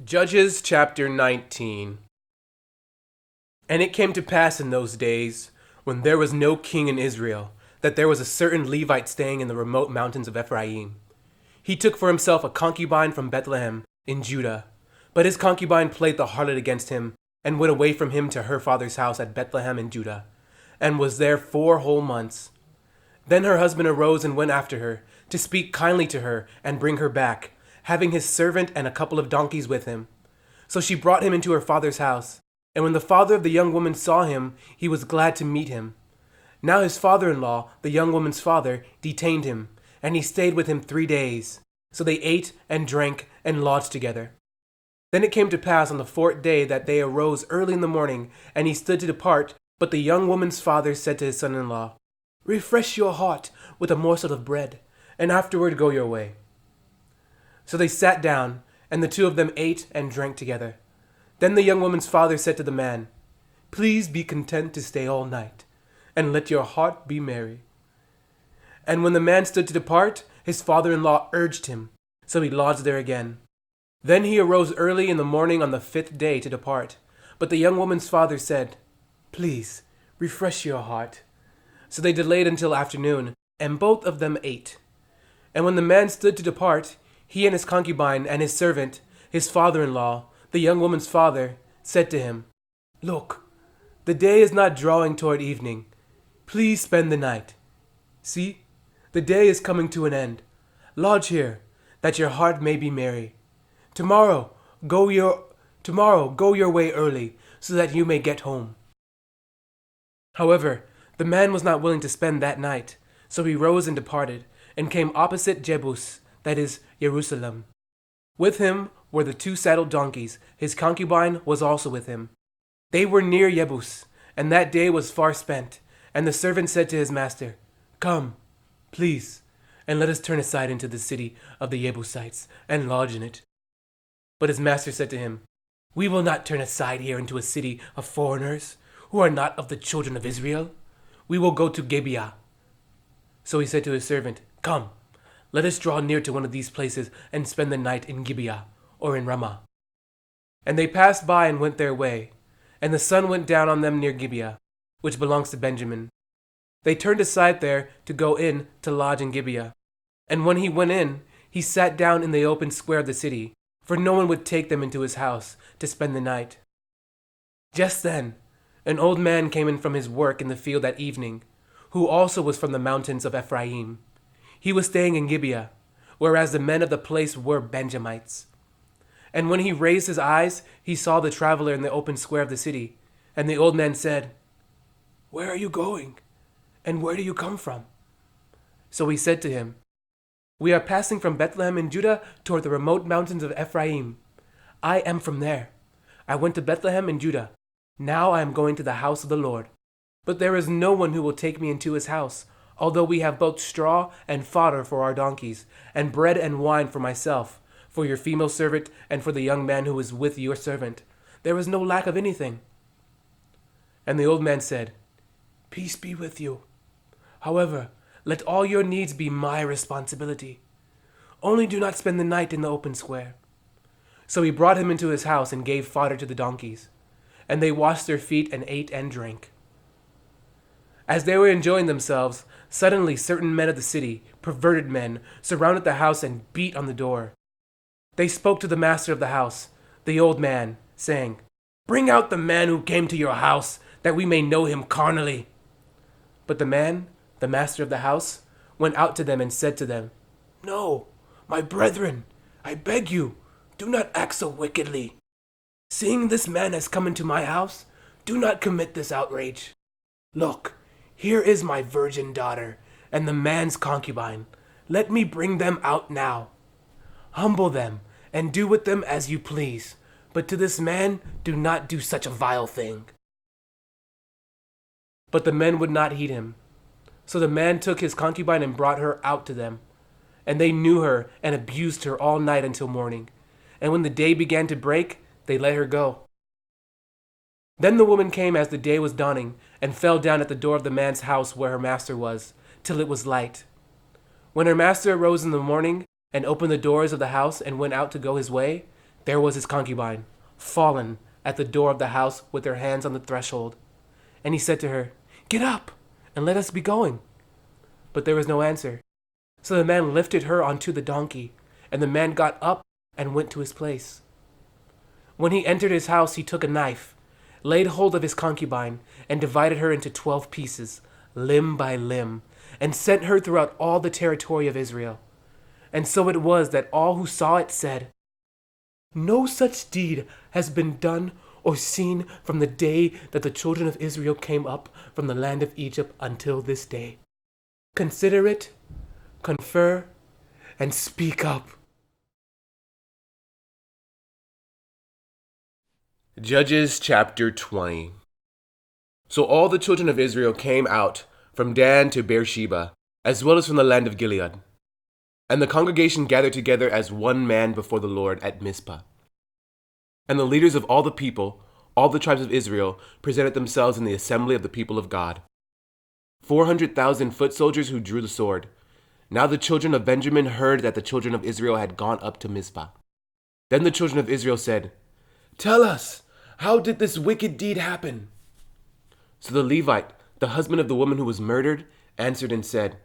Judges chapter 19. And it came to pass in those days, when there was no king in Israel, that there was a certain Levite staying in the remote mountains of Ephraim. He took for himself a concubine from Bethlehem in Judah. But his concubine played the harlot against him, and went away from him to her father's house at Bethlehem in Judah, and was there 4 whole months. Then her husband arose and went after her, to speak kindly to her and bring her back, having his servant and a couple of donkeys with him. So she brought him into her father's house. And when the father of the young woman saw him, he was glad to meet him. Now his father-in-law, the young woman's father, detained him, and he stayed with him 3 days. So they ate and drank and lodged together. Then it came to pass on the 4th day that they arose early in the morning, and he stood to depart. But the young woman's father said to his son-in-law, "Refresh your heart with a morsel of bread, and afterward go your way." So they sat down, and the two of them ate and drank together. Then the young woman's father said to the man, "Please be content to stay all night, and let your heart be merry." And when the man stood to depart, his father-in-law urged him, so he lodged there again. Then he arose early in the morning on the 5th day to depart. But the young woman's father said, "Please, refresh your heart." So they delayed until afternoon, and both of them ate. And when the man stood to depart, he and his concubine and his servant, his father-in-law, the young woman's father, said to him, "Look, the day is not drawing toward evening. Please spend the night. See, the day is coming to an end. Lodge here, that your heart may be merry. Tomorrow go your way early, so that you may get home." However, the man was not willing to spend that night, so he rose and departed, and came opposite Jebus, that is, Jerusalem. With him were the 2 saddled donkeys. His concubine was also with him. They were near Jebus, and that day was far spent. And the servant said to his master, "Come, please, and let us turn aside into the city of the Jebusites, and lodge in it." But his master said to him, "We will not turn aside here into a city of foreigners, who are not of the children of Israel. We will go to Gibeah." So he said to his servant, "Come, let us draw near to one of these places, and spend the night in Gibeah, or in Ramah." And they passed by and went their way, and the sun went down on them near Gibeah, which belongs to Benjamin. They turned aside there to go in to lodge in Gibeah. And when he went in, he sat down in the open square of the city, for no one would take them into his house to spend the night. Just then, an old man came in from his work in the field that evening, who also was from the mountains of Ephraim. He was staying in Gibeah, whereas the men of the place were Benjamites. And when he raised his eyes, he saw the traveler in the open square of the city. And the old man said, "Where are you going? And where do you come from?" So he said to him, "We are passing from Bethlehem in Judah toward the remote mountains of Ephraim. I am from there. I went to Bethlehem in Judah. Now I am going to the house of the Lord. But there is no one who will take me into his house, although we have both straw and fodder for our donkeys, and bread and wine for myself, for your female servant, and for the young man who is with your servant. There is no lack of anything." And the old man said, "Peace be with you. However, let all your needs be my responsibility. Only do not spend the night in the open square." So he brought him into his house and gave fodder to the donkeys. And they washed their feet and ate and drank. As they were enjoying themselves, suddenly certain men of the city, perverted men, surrounded the house and beat on the door. They spoke to the master of the house, the old man, saying, "Bring out the man who came to your house, that we may know him carnally." But the man, the master of the house, went out to them and said to them, "No, my brethren, I beg you, do not act so wickedly. Seeing this man has come into my house, do not commit this outrage. Look, here is my virgin daughter, and the man's concubine. Let me bring them out now. Humble them, and do with them as you please, but to this man do not do such a vile thing." But the men would not heed him. So the man took his concubine and brought her out to them. And they knew her and abused her all night until morning. And when the day began to break, they let her go. Then the woman came as the day was dawning, and fell down at the door of the man's house where her master was, till it was light. When her master arose in the morning, and opened the doors of the house and went out to go his way, There was his concubine, fallen at the door of the house with her hands on the threshold. And he said to her, "Get up, and let us be going." But there was no answer. So the man lifted her onto the donkey, and the man got up and went to his place. When he entered his house, he took a knife, laid hold of his concubine, and divided her into 12 pieces, limb by limb, and sent her throughout all the territory of Israel. And so it was that all who saw it said, "No such deed has been done or seen from the day that the children of Israel came up from the land of Egypt until this day. Consider it, confer, and speak up." Judges chapter 20. So all the children of Israel came out from Dan to Beersheba, as well as from the land of Gilead. And the congregation gathered together as one man before the Lord at Mizpah. And the leaders of all the people, all the tribes of Israel, presented themselves in the assembly of the people of God. 400,000 foot soldiers who drew the sword. Now the children of Benjamin heard that the children of Israel had gone up to Mizpah. Then the children of Israel said, "Tell us, how did this wicked deed happen?" So the Levite, the husband of the woman who was murdered, answered and said,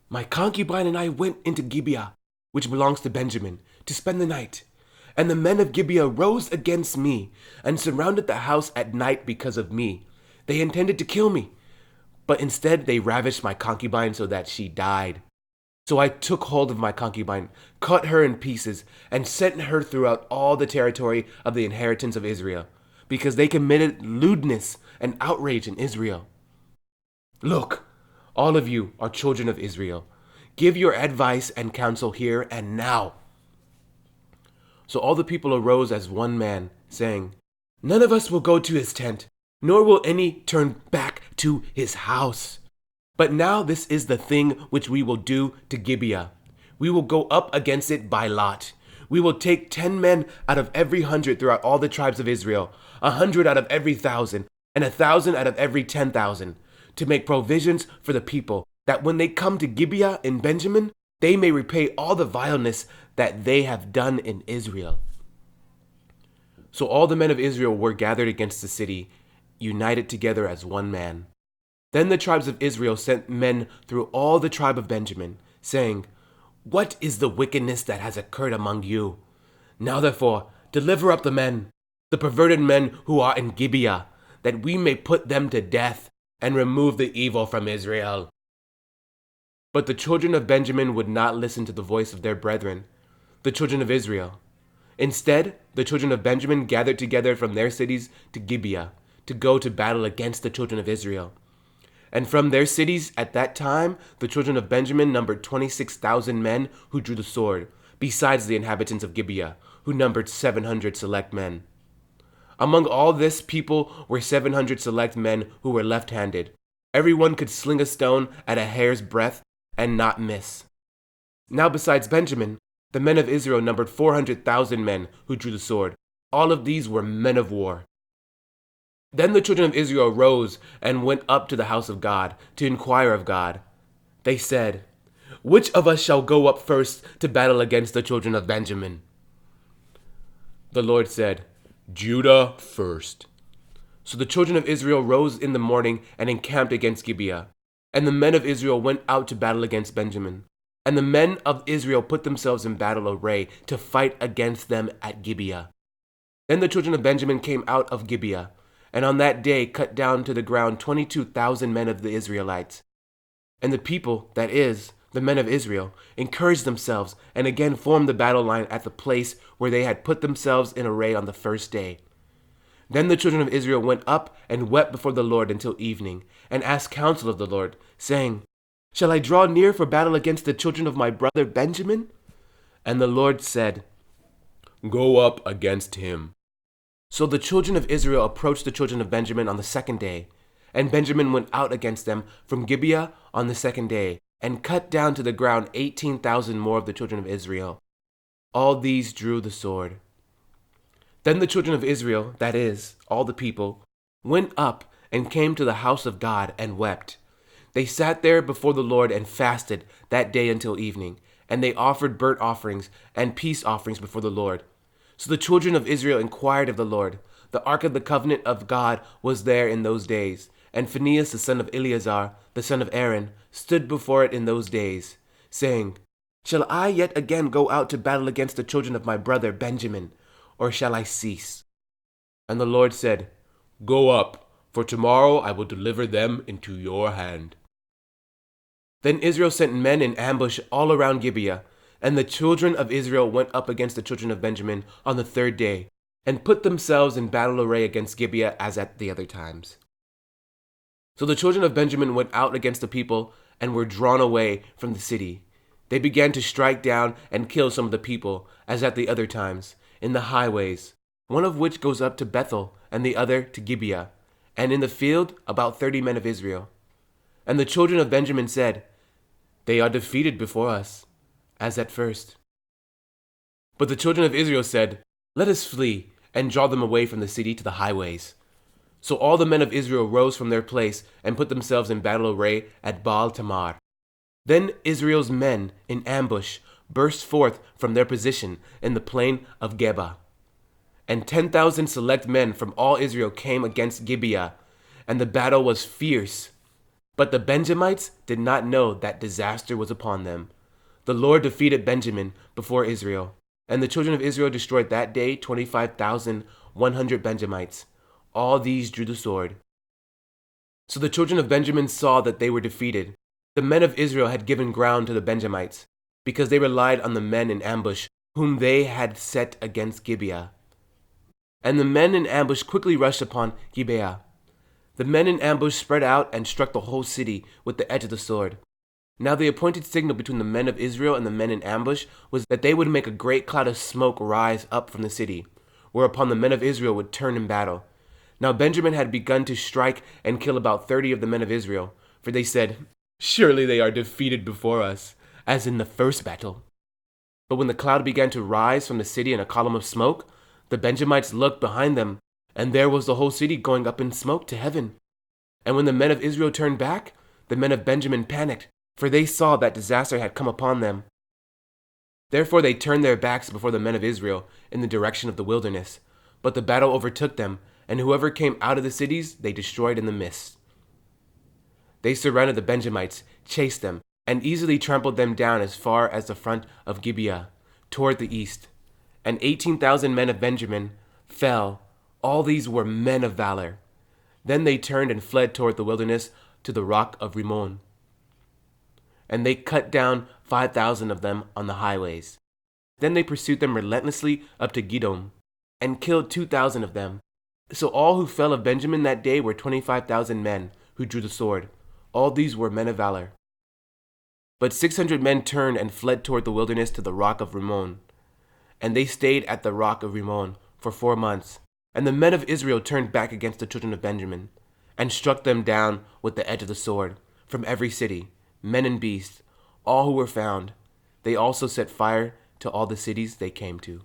"My concubine and I went into Gibeah, which belongs to Benjamin, to spend the night. And the men of Gibeah rose against me and surrounded the house at night because of me. They intended to kill me, but instead they ravished my concubine so that she died. So I took hold of my concubine, cut her in pieces, and sent her throughout all the territory of the inheritance of Israel, because they committed lewdness and outrage in Israel. Look, all of you are children of Israel. Give your advice and counsel here and now." So all the people arose as one man, saying, "None of us will go to his tent, nor will any turn back to his house. But now this is the thing which we will do to Gibeah. We will go up against it by lot. We will take 10 men out of every 100 throughout all the tribes of Israel, 100 out of every 1,000, and 1,000 out of every 10,000, to make provisions for the people, that when they come to Gibeah in Benjamin, they may repay all the vileness that they have done in Israel." So all the men of Israel were gathered against the city, united together as one man. Then the tribes of Israel sent men through all the tribe of Benjamin, saying, "What is the wickedness that has occurred among you? Now therefore, deliver up the men, the perverted men who are in Gibeah, that we may put them to death and remove the evil from Israel." But the children of Benjamin would not listen to the voice of their brethren, the children of Israel. Instead, the children of Benjamin gathered together from their cities to Gibeah to go to battle against the children of Israel. And from their cities at that time, the children of Benjamin numbered 26,000 men who drew the sword, besides the inhabitants of Gibeah, who numbered 700 select men. Among all this people were 700 select men who were left-handed. Everyone could sling a stone at a hair's breadth and not miss. Now besides Benjamin, the men of Israel numbered 400,000 men who drew the sword. All of these were men of war. Then the children of Israel rose and went up to the house of God to inquire of God. They said, "Which of us shall go up first to battle against the children of Benjamin?" The Lord said, "Judah first." So the children of Israel rose in the morning and encamped against Gibeah. And the men of Israel went out to battle against Benjamin. And the men of Israel put themselves in battle array to fight against them at Gibeah. Then the children of Benjamin came out of Gibeah, and on that day cut down to the ground 22,000 men of the Israelites. And the people, that is, the men of Israel, encouraged themselves and again formed the battle line at the place where they had put themselves in array on the first day. Then the children of Israel went up and wept before the Lord until evening, and asked counsel of the Lord, saying, "Shall I draw near for battle against the children of my brother Benjamin?" And the Lord said, "Go up against him." So the children of Israel approached the children of Benjamin on the second day, and Benjamin went out against them from Gibeah on the second day, and cut down to the ground 18,000 more of the children of Israel. All these drew the sword. Then the children of Israel, that is, all the people, went up and came to the house of God and wept. They sat there before the Lord and fasted that day until evening, and they offered burnt offerings and peace offerings before the Lord. So the children of Israel inquired of the Lord. The ark of the covenant of God was there in those days, and Phinehas the son of Eleazar, the son of Aaron, stood before it in those days, saying, Shall I yet again go out to battle against the children of my brother Benjamin, or shall I cease? And the Lord said, Go up, for tomorrow I will deliver them into your hand. Then Israel sent men in ambush all around Gibeah, and the children of Israel went up against the children of Benjamin on the third day, and put themselves in battle array against Gibeah as at the other times. So the children of Benjamin went out against the people and were drawn away from the city. They began to strike down and kill some of the people, as at the other times, in the highways, one of which goes up to Bethel, and the other to Gibeah, and in the field about 30 men of Israel. And the children of Benjamin said, They are defeated before us, as at first. But the children of Israel said, Let us flee, and draw them away from the city to the highways. So all the men of Israel rose from their place, and put themselves in battle array at Baal Tamar. Then Israel's men in ambush burst forth from their position in the plain of Geba. And 10,000 select men from all Israel came against Gibeah, and the battle was fierce. But the Benjamites did not know that disaster was upon them. The Lord defeated Benjamin before Israel, and the children of Israel destroyed that day 25,100 Benjamites. All these drew the sword. So the children of Benjamin saw that they were defeated. The men of Israel had given ground to the Benjamites, because they relied on the men in ambush, whom they had set against Gibeah. And the men in ambush quickly rushed upon Gibeah. The men in ambush spread out and struck the whole city with the edge of the sword. Now the appointed signal between the men of Israel and the men in ambush was that they would make a great cloud of smoke rise up from the city, whereupon the men of Israel would turn in battle. Now Benjamin had begun to strike and kill about 30 of the men of Israel, for they said, Surely they are defeated before us, as in the first battle. But when the cloud began to rise from the city in a column of smoke, the Benjamites looked behind them, and there was the whole city going up in smoke to heaven. And when the men of Israel turned back, the men of Benjamin panicked, for they saw that disaster had come upon them. Therefore they turned their backs before the men of Israel in the direction of the wilderness. But the battle overtook them, and whoever came out of the cities they destroyed in the midst. They surrounded the Benjamites, chased them, and easily trampled them down as far as the front of Gibeah, toward the east. And 18,000 men of Benjamin fell. All these were men of valor. Then they turned and fled toward the wilderness to the rock of Rimmon. And they cut down 5,000 of them on the highways. Then they pursued them relentlessly up to Gidom, and killed 2,000 of them. So all who fell of Benjamin that day were 25,000 men who drew the sword. All these were men of valor. But 600 men turned and fled toward the wilderness to the rock of Rimmon. And they stayed at the rock of Rimmon for 4 months. And the men of Israel turned back against the children of Benjamin, and struck them down with the edge of the sword, from every city, men and beasts, all who were found. They also set fire to all the cities they came to.